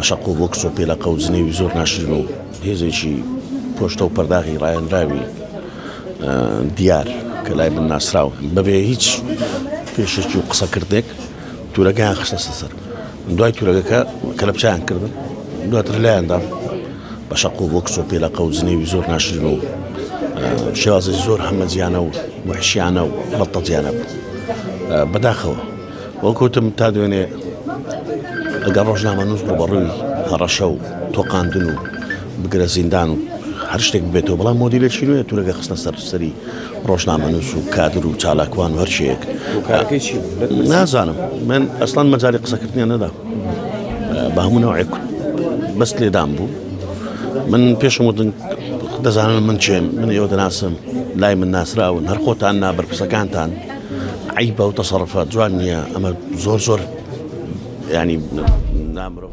بەشەق و بۆ کسۆ پێلەقە و زنێوی زۆر ناشرین و هێزێکی پۆشتە و پەرداغی ڕایەنراوی دیار کە لای من ناسراوە بەبێ هیچ پێشێکی و قسەکردێک تورەکەیان خستە سەر دوای تورەکەکە کە لە بچیان کردن دواتر لایەندا بەشەق و بۆ کسۆ پێلەقە و زنێوی زۆر ناشرین و شێوازی زۆر هەمەزیانە و وحشیانە و بەڵتەجیانە بەداخەوە وەکوتم تا دوێنێ ئەگەر ڕۆژنامە نووس ڕوبەڕووی هەڕەشە و تۆقاندن و بگرە زیندان و هەر شتێک بێتەوە بەڵام مۆدیلێکی نوێ تورەکە خستە سەری ڕۆژنامە نووس و کادر و چالاکوان و هەرچیەک نازانم من ئەسڵان مەجای قسەکردنیان نەدا بە هەموو نەوعێک بەست لێدام بوو من پێشم وتن دەزانن من چێم من ئێوە دەناسم لای من ناسراون هەر خۆتان نابەرپرسەکانتان عیبە و تەسەڕفات جوان نییە ئەمە زۆر ینی نامرۆ